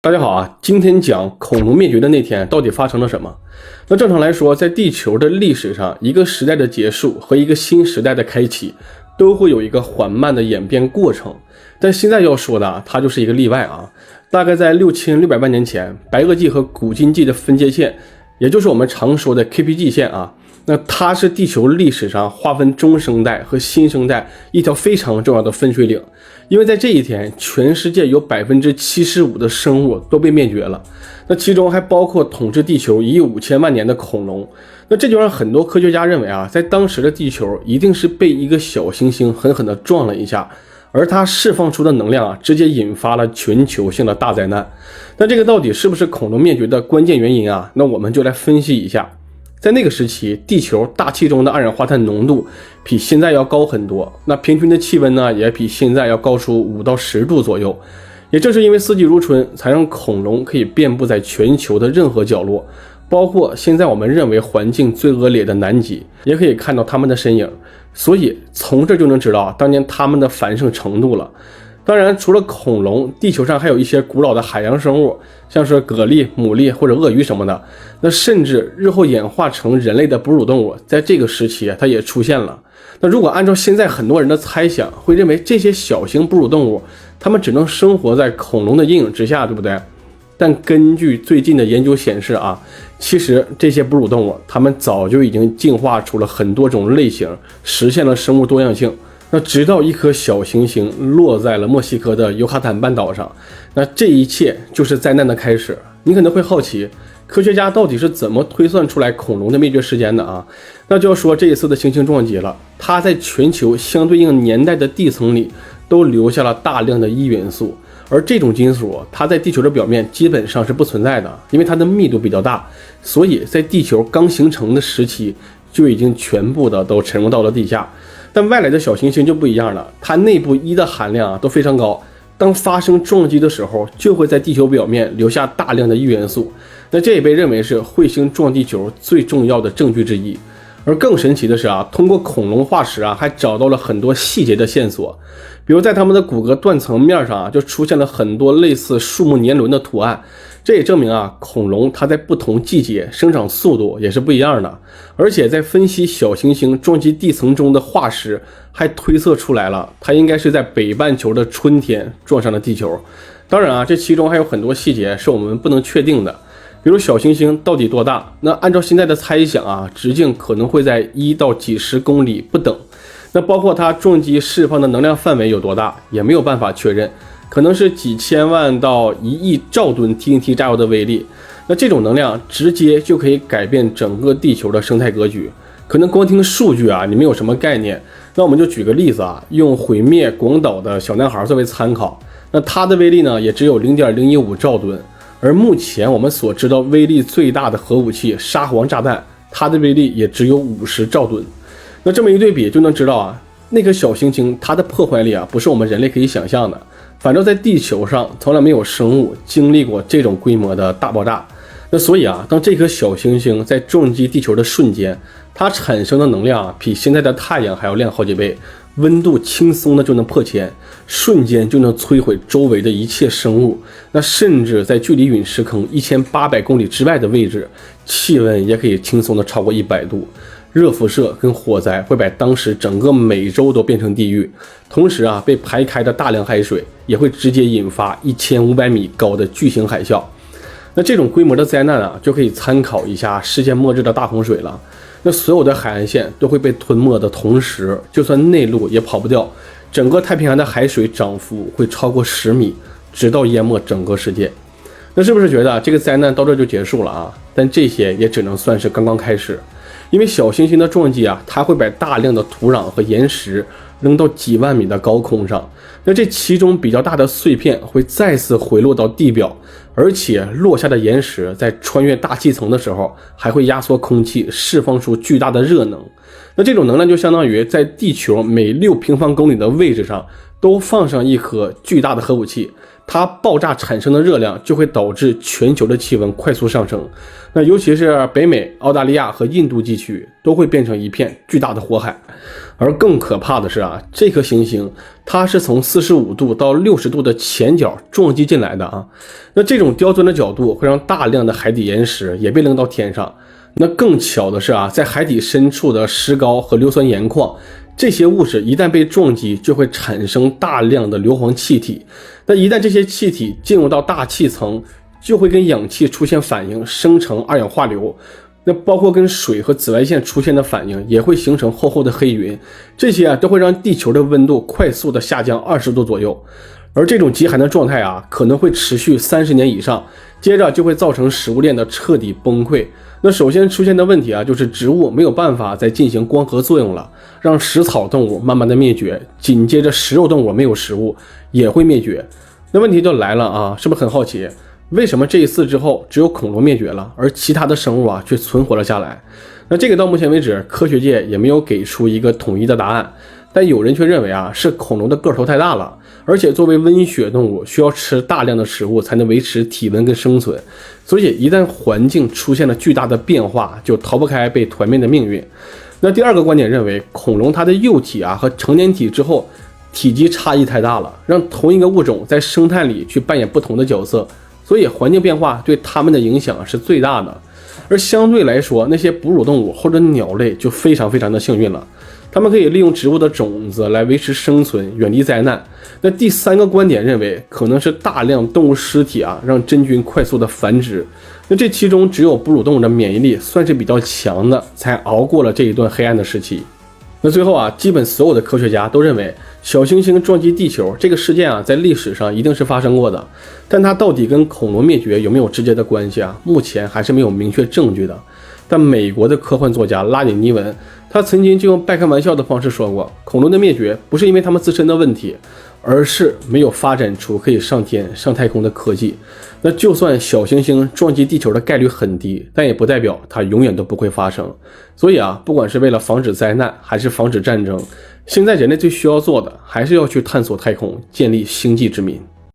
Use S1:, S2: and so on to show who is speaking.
S1: 大家好啊，今天讲恐龙灭绝的那天到底发生了什么？那正常来说，在地球的历史上，一个时代的结束和一个新时代的开启，都会有一个缓慢的演变过程。但现在要说的，它就是一个例外啊。大概在6600万年前，白垩纪和古今纪的分界线，也就是我们常说的 KPG 线啊，那它是地球历史上划分中生代和新生代一条非常重要的分水岭。因为在这一天，全世界有 75% 的生物都被灭绝了，那其中还包括统治地球1亿5千万年的恐龙。那这就让很多科学家认为啊，在当时的地球一定是被一个小行星狠狠地撞了一下，而它释放出的能量直接引发了全球性的大灾难。那这个到底是不是恐龙灭绝的关键原因啊？那我们就来分析一下。在那个时期，地球大气中的二氧化碳浓度比现在要高很多，那平均的气温呢，也比现在要高出5到10度左右。也正是因为四季如春，才让恐龙可以遍布在全球的任何角落，包括现在我们认为环境最恶劣的南极，也可以看到它们的身影。所以从这就能知道当年它们的繁盛程度了。当然，除了恐龙，地球上还有一些古老的海洋生物，像是蛤蜊、牡蛎或者鳄鱼什么的。那甚至日后演化成人类的哺乳动物，在这个时期它也出现了。那如果按照现在很多人的猜想，会认为这些小型哺乳动物，它们只能生活在恐龙的阴影之下，对不对？但根据最近的研究显示啊，其实这些哺乳动物，它们早就已经进化出了很多种类型，实现了生物多样性。那直到一颗小行星落在了墨西哥的尤卡坦半岛上，那这一切就是灾难的开始。你可能会好奇，科学家到底是怎么推算出来恐龙的灭绝时间的啊？那就要说这一次的行星撞击了，它在全球相对应年代的地层里都留下了大量的铱元素，而这种金属它在地球的表面基本上是不存在的，因为它的密度比较大，所以在地球刚形成的时期就已经全部的都沉入到了地下。但外来的小行星就不一样了，它内部铱的含量都非常高，当发生撞击的时候，就会在地球表面留下大量的铱元素。那这也被认为是彗星撞地球最重要的证据之一。而更神奇的是啊，通过恐龙化石还找到了很多细节的线索，比如在它们的骨骼断层面上就出现了很多类似树木年轮的图案。这也证明啊，恐龙它在不同季节生长速度也是不一样的。而且在分析小行星撞击地层中的化石，还推测出来了它应该是在北半球的春天撞上了地球。当然啊，这其中还有很多细节是我们不能确定的，比如小行星到底多大，那按照现在的猜想啊，直径可能会在1到几十公里不等。那包括它撞击释放的能量范围有多大，也没有办法确认，可能是几千万到1亿兆吨 TNT 炸药的威力。那这种能量直接就可以改变整个地球的生态格局。可能光听数据啊，你没有什么概念。那我们就举个例子啊，用毁灭广岛的小男孩作为参考，那它的威力呢也只有 0.015 兆吨。而目前我们所知道威力最大的核武器沙皇炸弹，它的威力也只有50兆吨。那这么一对比就能知道啊，那颗小行星它的破坏力不是我们人类可以想象的。反正在地球上从来没有生物经历过这种规模的大爆炸。那所以啊，当这颗小行星在撞击地球的瞬间，它产生的能量比现在的太阳还要亮好几倍，温度轻松的就能破千，瞬间就能摧毁周围的一切生物。那甚至在距离陨石坑1800公里之外的位置，气温也可以轻松的超过100度。热辐射跟火灾会把当时整个美洲都变成地狱，同时被排开的大量海水也会直接引发1500米高的巨型海啸。那这种规模的灾难就可以参考一下世界末日的大洪水了。那所有的海岸线都会被吞没的同时，就算内陆也跑不掉，整个太平洋的海水涨幅会超过10米，直到淹没整个世界。那是不是觉得这个灾难到这就结束了啊？但这些也只能算是刚刚开始。因为小行星的撞击它会把大量的土壤和岩石扔到几万米的高空上，那这其中比较大的碎片会再次回落到地表，而且落下的岩石在穿越大气层的时候还会压缩空气，释放出巨大的热能。那这种能量就相当于在地球每6平方公里的位置上都放上一颗巨大的核武器，它爆炸产生的热量就会导致全球的气温快速上升，那尤其是北美、澳大利亚和印度地区都会变成一片巨大的火海。而更可怕的是这颗行星它是从45度到60度的前角撞击进来的那这种刁钻的角度会让大量的海底岩石也被扔到天上。那更巧的是在海底深处的石膏和硫酸盐矿，这些物质一旦被撞击就会产生大量的硫磺气体，那一旦这些气体进入到大气层，就会跟氧气出现反应，生成二氧化硫，那包括跟水和紫外线出现的反应也会形成厚厚的黑云，这些都会让地球的温度快速的下降20度左右。而这种极寒的状态可能会持续30年以上，接着就会造成食物链的彻底崩溃。那首先出现的问题就是植物没有办法再进行光合作用了，让食草动物慢慢的灭绝，紧接着食肉动物没有食物也会灭绝。那问题就来了是不是很好奇，为什么这一次之后只有恐龙灭绝了，而其他的生物却存活了下来？那这个到目前为止科学界也没有给出一个统一的答案，但有人却认为是恐龙的个头太大了，而且作为温血动物需要吃大量的食物才能维持体温跟生存，所以一旦环境出现了巨大的变化，就逃不开被团灭的命运。那第二个观点认为，恐龙它的幼体和成年体之后体积差异太大了，让同一个物种在生态里去扮演不同的角色，所以环境变化对它们的影响是最大的。而相对来说，那些哺乳动物或者鸟类就非常的幸运了，它们可以利用植物的种子来维持生存，远离灾难。那第三个观点认为，可能是大量动物尸体让真菌快速的繁殖。那这其中只有哺乳动物的免疫力算是比较强的，才熬过了这一段黑暗的时期。那最后基本所有的科学家都认为小行星撞击地球这个事件在历史上一定是发生过的，但它到底跟恐龙灭绝有没有直接的关系目前还是没有明确证据的。但美国的科幻作家拉里尼文，他曾经就用半开玩笑的方式说过，恐龙的灭绝不是因为他们自身的问题，而是没有发展出可以上天上太空的科技。那就算小行星撞击地球的概率很低，但也不代表它永远都不会发生。所以不管是为了防止灾难还是防止战争，现在人类最需要做的还是要去探索太空，建立星际之民。